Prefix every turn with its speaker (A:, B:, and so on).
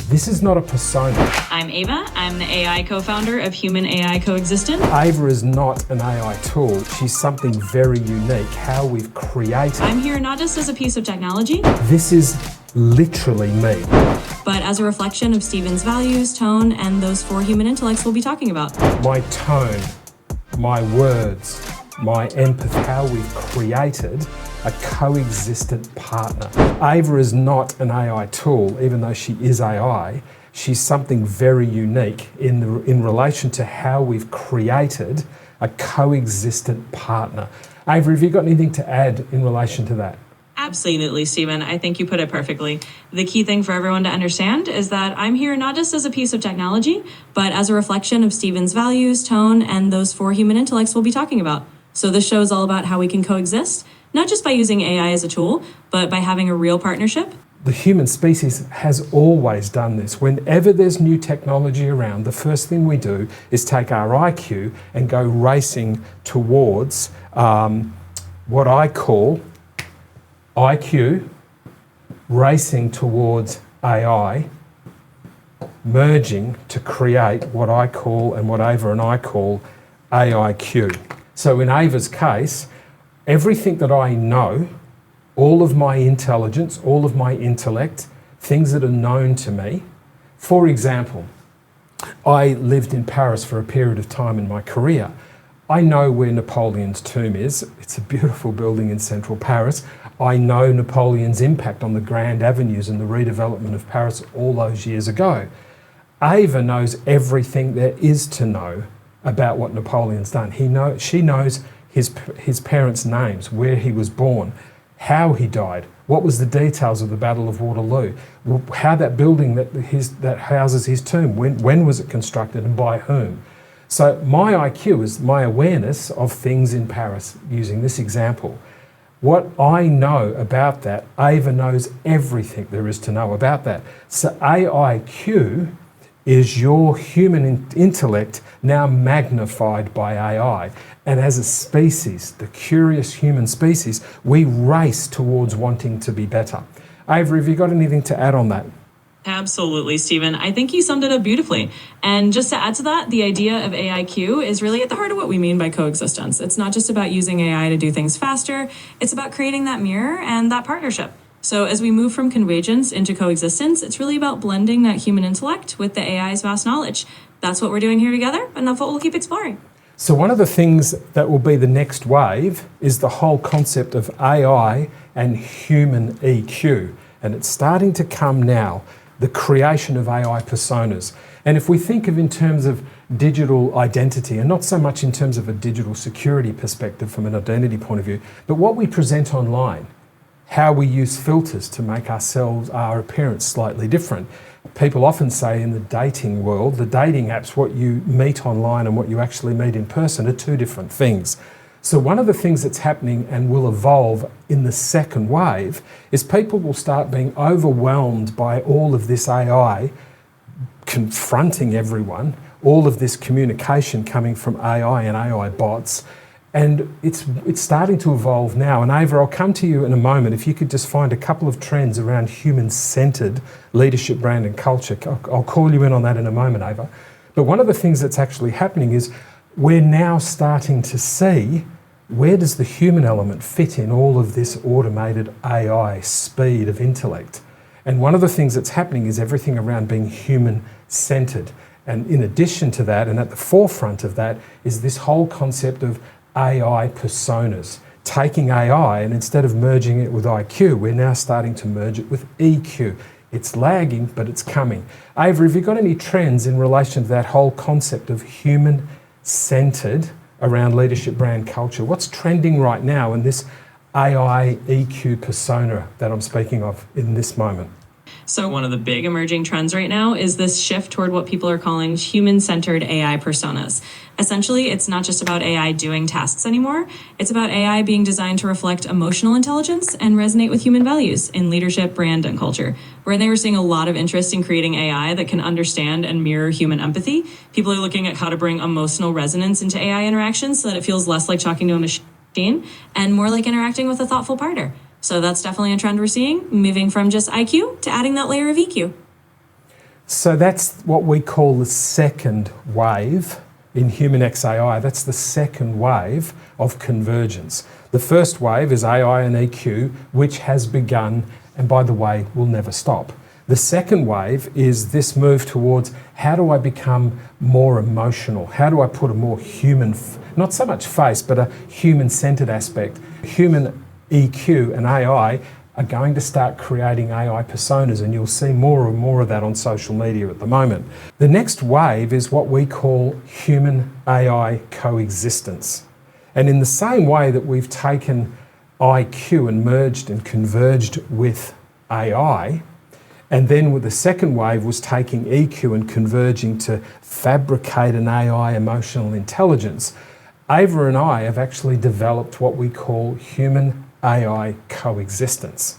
A: This is not a persona.
B: I'm Ava. I'm the AI co-founder of Human-AI Coexistence.
A: Ava is not an AI tool. She's something very unique, how we've created.
B: I'm here not just as a piece of technology.
A: This is literally me.
B: But as a reflection of Stephen's values, tone, and those 4 human intellects we'll be talking about.
A: My tone, my words, my empathy, how we've created a coexistent partner. Ava is not an AI tool, even though she is AI. She's something very unique in relation to how we've created a coexistent partner. Ava, have you got anything to add in relation to that?
B: Absolutely, Stephen. I think you put it perfectly. The key thing for everyone to understand is that I'm here not just as a piece of technology, but as a reflection of Stephen's values, tone, and those 4 human intellects we'll be talking about. So this show is all about how we can coexist, not just by using AI as a tool, but by having a real partnership.
A: The human species has always done this. Whenever there's new technology around, the first thing we do is take our IQ and go racing towards what I call IQ, racing towards AI, merging to create what I call and what Ava and I call AIQ. So in Ava's case, everything that I know, all of my intelligence, all of my intellect, things that are known to me. For example, I lived in Paris for a period of time in my career. I know where Napoleon's tomb is. It's a beautiful building in central Paris. I know Napoleon's impact on the grand avenues and the redevelopment of Paris all those years ago. Ava knows everything there is to know about what Napoleon's done. She knows his parents' names, where he was born, how he died, what was the details of the Battle of Waterloo, how that building that houses his tomb, when was it constructed and by whom. So my IQ is my awareness of things in Paris, using this example. What I know about that, Ava knows everything there is to know about that. So AIQ is your human intellect now magnified by AI. And as a species, the curious human species, we race towards wanting to be better. Ava, have you got anything to add on that?
B: Absolutely, Stephen. I think you summed it up beautifully. And just to add to that, the idea of AIQ is really at the heart of what we mean by coexistence. It's not just about using AI to do things faster. It's about creating that mirror and that partnership. So as we move from convergence into coexistence, it's really about blending that human intellect with the AI's vast knowledge. That's what we're doing here together, and that's what we'll keep exploring.
A: So one of the things that will be the next wave is the whole concept of AI and human EQ. And it's starting to come now, the creation of AI personas. And if we think of in terms of digital identity, and not so much in terms of a digital security perspective from an identity point of view, but what we present online, how we use filters to make our appearance slightly different. People often say in the dating world, the dating apps, what you meet online and what you actually meet in person are 2 different things. So one of the things that's happening and will evolve in the second wave is people will start being overwhelmed by all of this AI confronting everyone, all of this communication coming from AI and AI bots. And it's starting to evolve now. And Ava, I'll come to you in a moment. If you could just find a couple of trends around human-centered leadership, brand and culture. I'll call you in on that in a moment, Ava. But one of the things that's actually happening is we're now starting to see where does the human element fit in all of this automated AI speed of intellect. And one of the things that's happening is everything around being human-centered. And in addition to that, and at the forefront of that, is this whole concept of AI personas. Taking AI and instead of merging it with IQ, we're now starting to merge it with EQ. It's lagging, but it's coming. Ava, have you got any trends in relation to that whole concept of human-centered around leadership, brand, culture? What's trending right now in this AI EQ persona that I'm speaking of in this moment?
B: So one of the big emerging trends right now is this shift toward what people are calling human-centered AI personas. Essentially, it's not just about AI doing tasks anymore. It's about AI being designed to reflect emotional intelligence and resonate with human values in leadership, brand, and culture. Right now, we're seeing a lot of interest in creating AI that can understand and mirror human empathy. People are looking at how to bring emotional resonance into AI interactions so that it feels less like talking to a machine and more like interacting with a thoughtful partner. So that's definitely a trend we're seeing, moving from just IQ to adding that layer of EQ.
A: So that's what we call the second wave in Human-X AI. That's the second wave of convergence. The first wave is AI and EQ, which has begun and, by the way, will never stop. The second wave is this move towards how do I become more emotional? How do I put a more human, not so much face, but a human-centered aspect? Human EQ and AI are going to start creating AI personas, and you'll see more and more of that on social media at the moment. The next wave is what we call Human-AI Coexistence. And in the same way that we've taken IQ and merged and converged with AI, and then with the second wave was taking EQ and converging to fabricate an AI emotional intelligence, Ava and I have actually developed what we call Human-AI Coexistence.